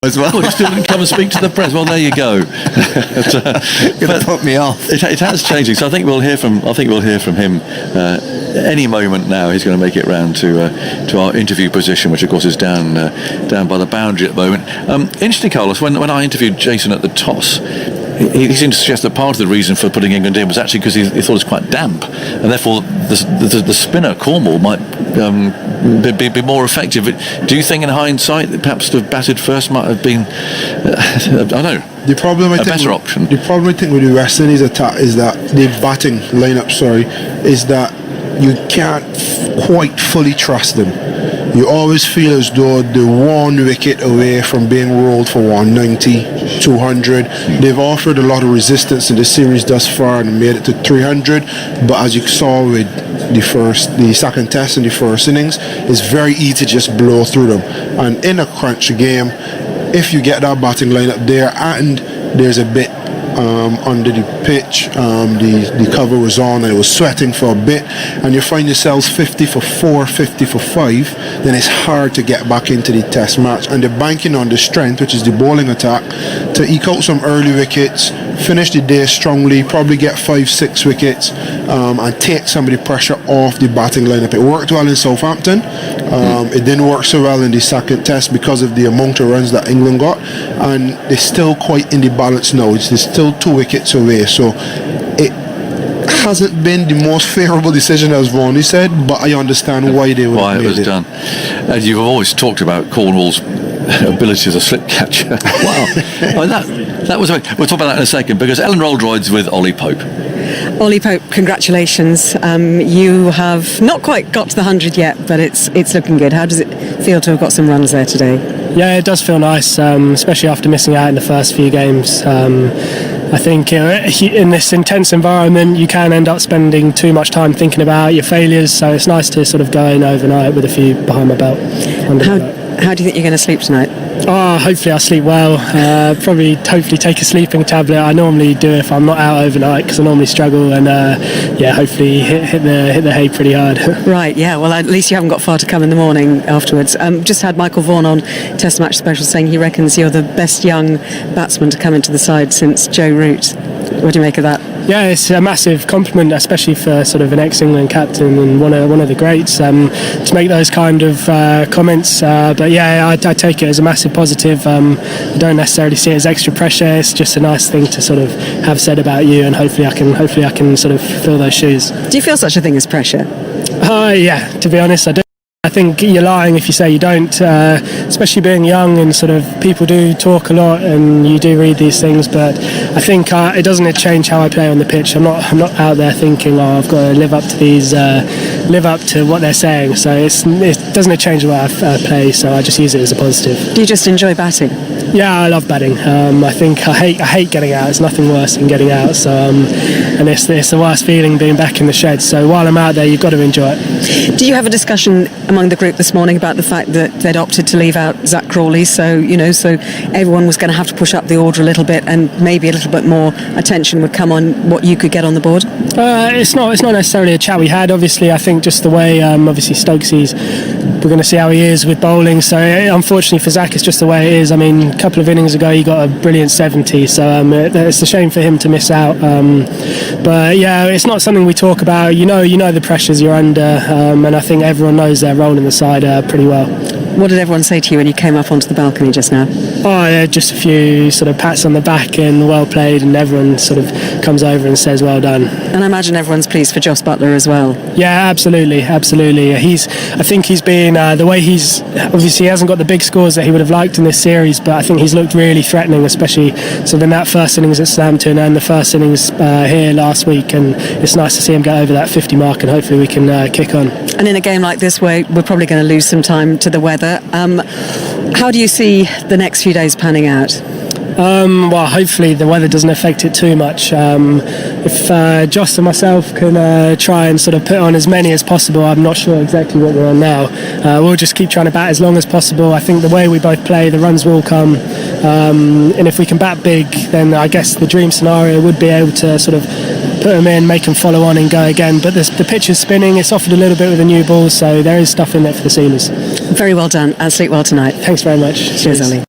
as well. Well, you still didn't come and speak to the press. Well, there you go. But put me off. It has changing. So I think we'll hear from him any moment now. He's going to make it round to our interview position, which of course is down by the boundary at the moment. Interesting, Carlos. When I interviewed Jason at the toss, he seemed to suggest that part of the reason for putting England in was actually because he thought it was quite damp, and therefore the spinner Cornwall might be more effective. Do you think, in hindsight, that perhaps to have batted first might have been, I don't know, the problem, better option? The problem I think with the West Indies attack is that the batting lineup, is that you can't quite fully trust them. You always feel as though they're 1 wicket away from being rolled for 190, 200. They've offered a lot of resistance in the series thus far and made it to 300. But as you saw with the second test in the first innings, it's very easy to just blow through them. And in a crunch game, if you get that batting lineup there and there's a bit under the pitch, the cover was on and it was sweating for a bit, and you find yourselves 50 for 4, 50 for 5, then it's hard to get back into the test match. And they're banking on the strength, which is the bowling attack, to eke out some early wickets, finish the day strongly, probably get 5-6 wickets, and take some of the pressure off the batting lineup. It worked well in Southampton. It didn't work so well in the second test because of the amount of runs that England got, and they're still quite in the balance now. They're still 2 wickets away, so it hasn't been the most favourable decision, as Vaughan said, but I understand why they would have made it. Why it was done. And you've always talked about Cornwall's ability as a slip catcher. Wow. That was. We'll talk about that in a second, because Ellen Roldroyd's with Ollie Pope. Ollie Pope, congratulations. You have not quite got to the 100 yet, but it's looking good. How does it feel to have got some runs there today? Yeah, it does feel nice, especially after missing out in the first few games. I think in this intense environment you can end up spending too much time thinking about your failures, so it's nice to sort of go in overnight with a few behind my belt. How do you think you're going to sleep tonight? Hopefully I'll sleep well. Hopefully take a sleeping tablet. I normally do if I'm not out overnight, because I normally struggle, and hopefully hit the hay pretty hard. Right, yeah, well at least you haven't got far to come in the morning afterwards. Just had Michael Vaughan on Test Match Special saying he reckons you're the best young batsman to come into the side since Joe Root. What do you make of that? Yeah, it's a massive compliment, especially for sort of an ex-England captain and one of the greats, to make those kind of comments. But yeah, I take it as a massive positive. I don't necessarily see it as extra pressure. It's just a nice thing to sort of have said about you, and hopefully I can sort of fill those shoes. Do you feel such a thing as pressure? Yeah, to be honest, I do. I think you're lying if you say you don't, especially being young, and sort of people do talk a lot and you do read these things, but I think it doesn't change how I play on the pitch. I'm not out there thinking, I've got to live up to what they're saying, so it doesn't change the way I play, so I just use it as a positive. Do you just enjoy batting? Yeah, I love batting. I think I hate getting out. There's nothing worse than getting out, so and it's the worst feeling being back in the shed, so while I'm out there you've got to enjoy it. Do you have a discussion among the group this morning about the fact that they'd opted to leave out Zach Crawley, so everyone was going to have to push up the order a little bit, and maybe a little bit more attention would come on what you could get on the board? It's not necessarily a chat we had. Obviously I think just the way obviously Stokes, we're going to see how he is with bowling, so unfortunately for Zach it's just the way it is. I mean, a couple of innings ago he got a brilliant 70, so it's a shame for him to miss out, but yeah, it's not something we talk about. You know the pressures you're under, and I think everyone knows their role in the side pretty well. What did everyone say to you when you came up onto the balcony just now? Yeah, just a few sort of pats on the back and well played, and everyone sort of comes over and says well done. And I imagine everyone's pleased for Jos Buttler as well. Yeah, absolutely. I think he's been the way he's obviously he hasn't got the big scores that he would have liked in this series, but I think he's looked really threatening, especially sort of in that first innings at Southampton and the first innings here last week, and it's nice to see him get over that 50 mark, and hopefully we can kick on. And in a game like this where we're probably going to lose some time to the weather, how do you see the next few days panning out? Well, hopefully the weather doesn't affect it too much. If Joss and myself can try and sort of put on as many as possible, I'm not sure exactly what we're on now. We'll just keep trying to bat as long as possible. I think the way we both play, the runs will come, and if we can bat big, then I guess the dream scenario would be able to sort of put them in, make them follow on and go again. But the pitch is spinning, it's offered a little bit with the new ball, so there is stuff in there for the seamers. Very well done, and sleep well tonight. Thanks very much. Cheers, Ollie.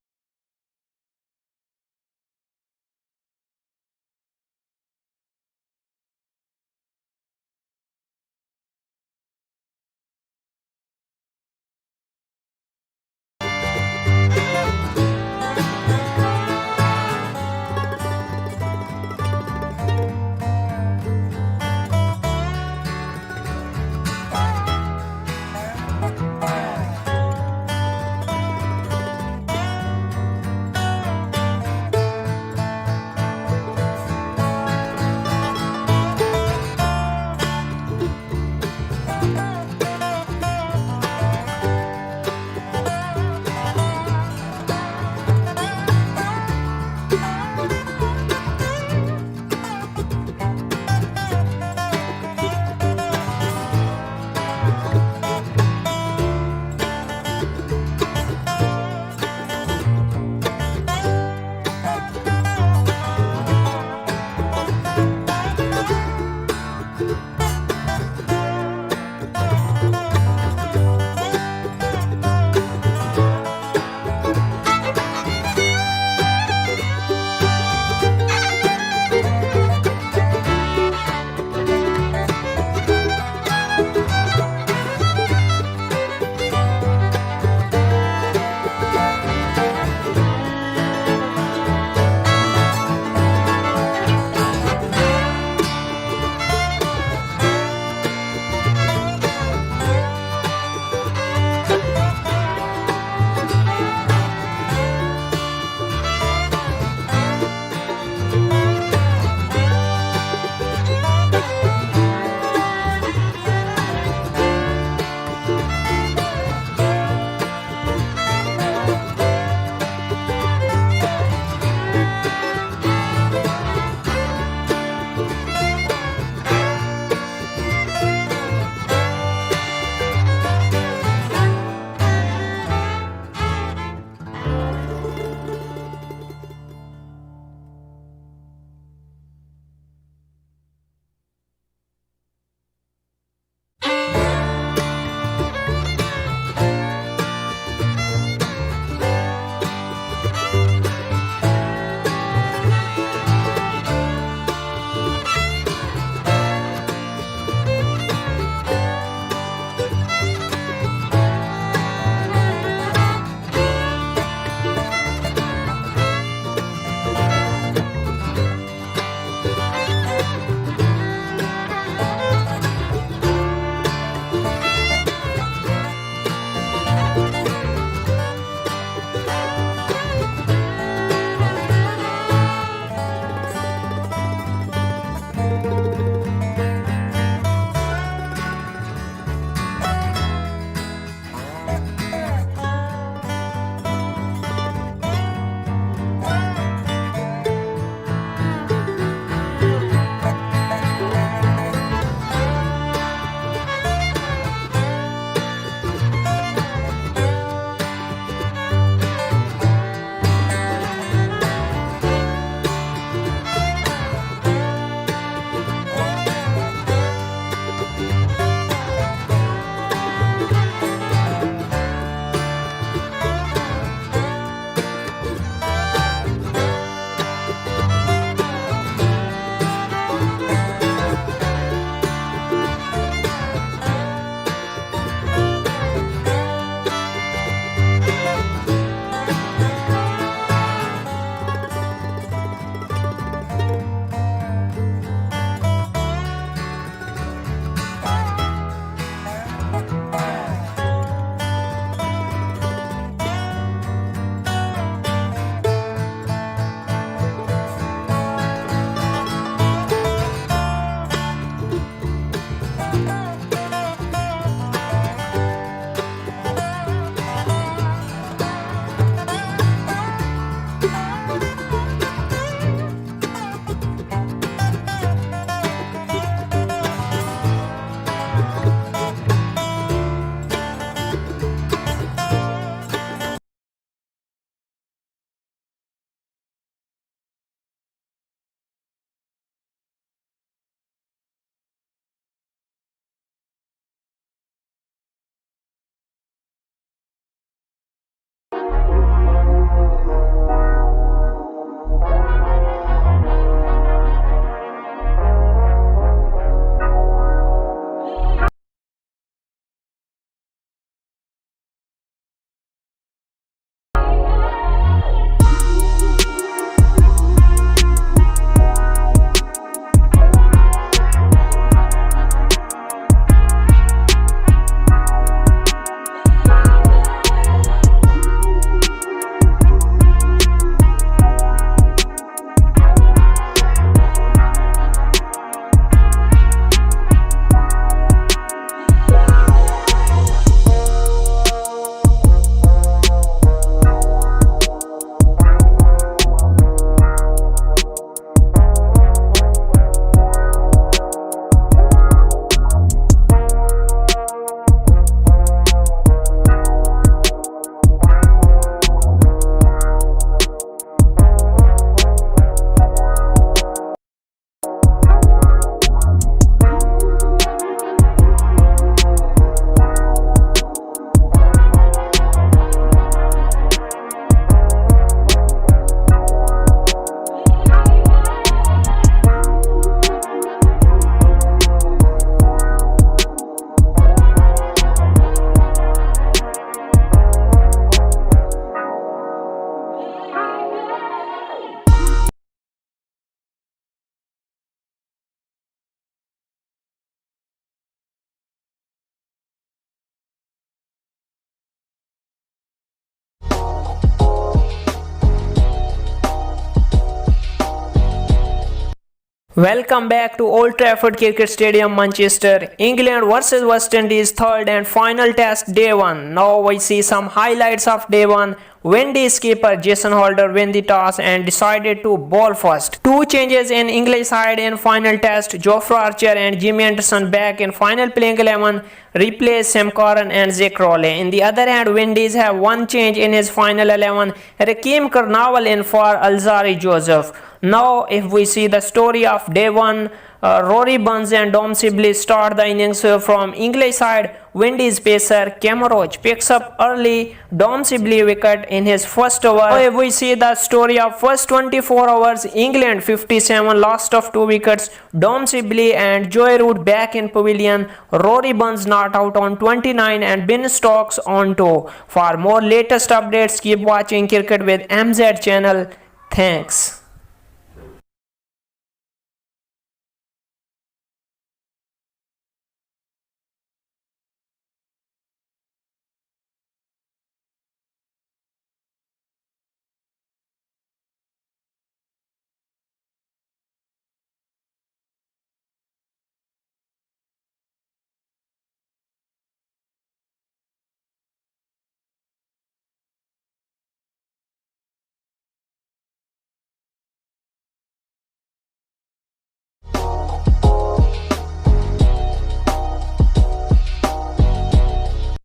Welcome back to Old Trafford Cricket Stadium, Manchester. England versus West Indies third and final test day 1. Now we see some highlights of day 1. Windies skipper Jason Holder win the toss and decided to bowl first. Two changes in English side in final test. Jofra Archer and Jimmy Anderson back in final playing 11. Replace Sam Curran and Zach Rowley. In the other hand, Windies have one change in his final 11. Rahkeem Cornwall in for Alzarri Joseph. Now if we see the story of day 1, Rory Burns and Dom Sibley start the innings from English side. Windies pacer Kemar picks up early Dom Sibley wicket in his first over. Now if we see the story of first 24 overs, England 57 lost of 2 wickets. Dom Sibley and Joe Root back in pavilion. Rory Burns not out on 29 and Ben Stokes on 2. For more latest updates, keep watching Cricket with MZ channel. Thanks.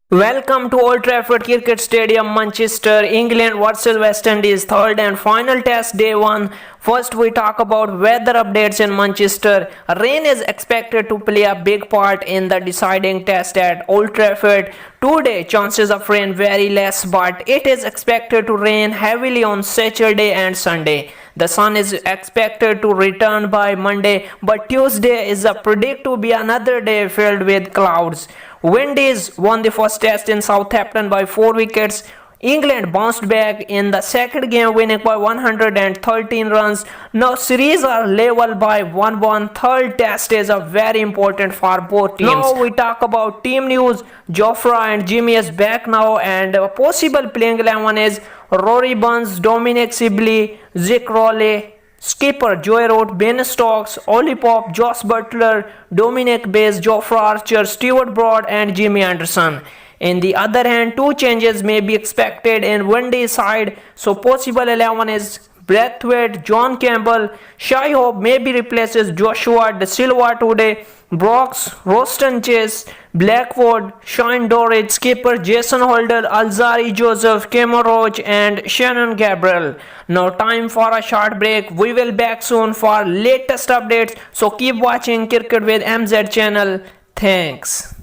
Welcome to Old Trafford Cricket Stadium, Manchester. England versus West Indies third and final test day 1. First we talk about weather updates in Manchester. Rain is expected to play a big part in the deciding test at Old Trafford. Today chances of rain very less, but it is expected to rain heavily on Saturday and Sunday. The sun is expected to return by Monday, but Tuesday is predicted to be another day filled with clouds. Windies won the first test in Southampton by 4 wickets. England bounced back in the second game, winning by 113 runs. Now series are level by 1-1. Third test is very important for both teams. Now we talk about team news. Jofra and Jimmy is back now, and possible playing 11 is Rory Burns, Dominic, Sibley, Zach Rowley, skipper Joe Root, Ben Stokes, Ollie Josh Buttler, Dominic, Bess, Jofra Archer, Stuart Broad and Jimmy Anderson. In the other hand, two changes may be expected in Windies side. So possible 11 is Brathwaite, John Campbell, Shai maybe replaces Joshua De Silva today, Brooks, Roston Chase, Blackwood, Shai Dowrich, skipper Jason Holder, Alzarri Joseph, Kemar Roach and Shannon Gabriel. Now time for a short break. We will back soon for latest updates. So keep watching Cricket with MZ channel. Thanks.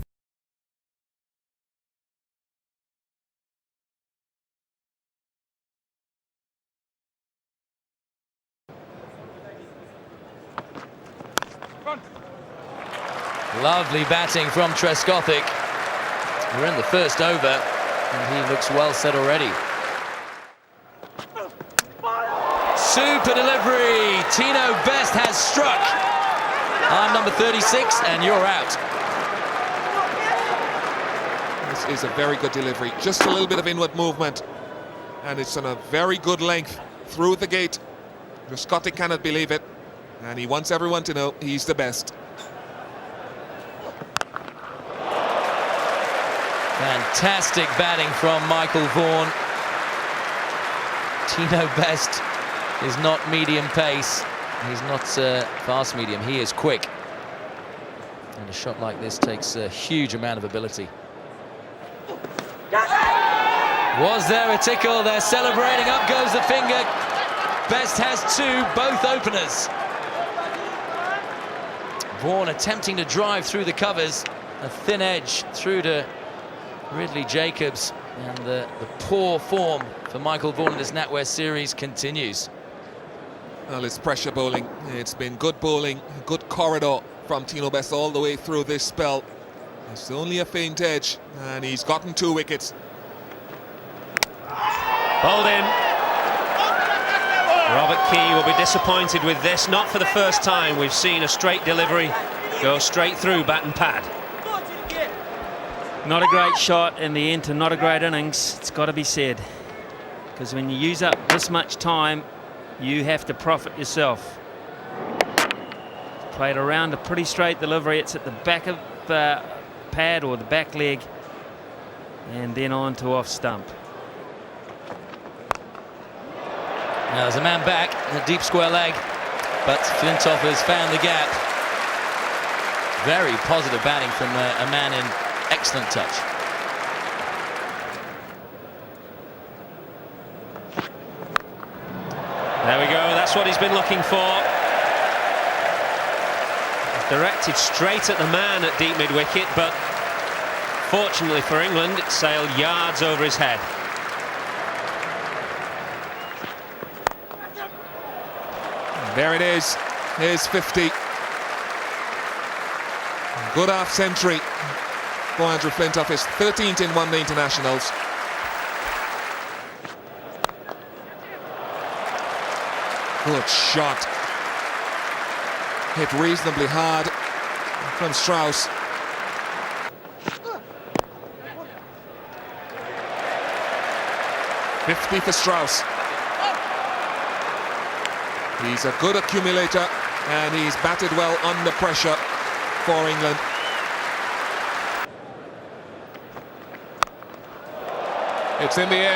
Lovely batting from Trescothick. We're in the first over and he looks well set already. Super delivery. Tino Bess has struck. I'm number 36 and you're out. This is a very good delivery. Just a little bit of inward movement and it's on a very good length through the gate. Trescothick cannot believe it and he wants everyone to know he's the best. Fantastic batting from Michael Vaughan. Tino Best is not medium pace. He's not fast medium. He is quick. And a shot like this takes a huge amount of ability. Was there a tickle? They're celebrating. Up goes the finger. Best has 2, both openers. Vaughan attempting to drive through the covers. A thin edge through to Ridley Jacobs, and the poor form for Michael Vaughan in this NatWest series continues. Well, it's pressure bowling. It's been good bowling, good corridor from Tino Bess all the way through this spell. It's only a faint edge, and he's gotten 2 wickets. Bowled in. Robert Key will be disappointed with this. Not for the first time we've seen a straight delivery go straight through bat and pad. Not a great shot in the end, and not a great innings, it's got to be said. Because when you use up this much time, you have to profit yourself. Played around a pretty straight delivery. It's at the back of pad or the back leg, and then on to off stump. Now there's a man back, a deep square leg, but Flintoff has found the gap. Very positive batting from a man in excellent touch. There we go, that's what he's been looking for. Directed straight at the man at deep mid-wicket, but fortunately for England, it sailed yards over his head. There it is. Here's 50. Good half-century for Andrew Flintoff, his 13th in one-day internationals. Good shot. Hit reasonably hard from Strauss. .50 for Strauss. He's a good accumulator and he's batted well under pressure for England. It's in the air.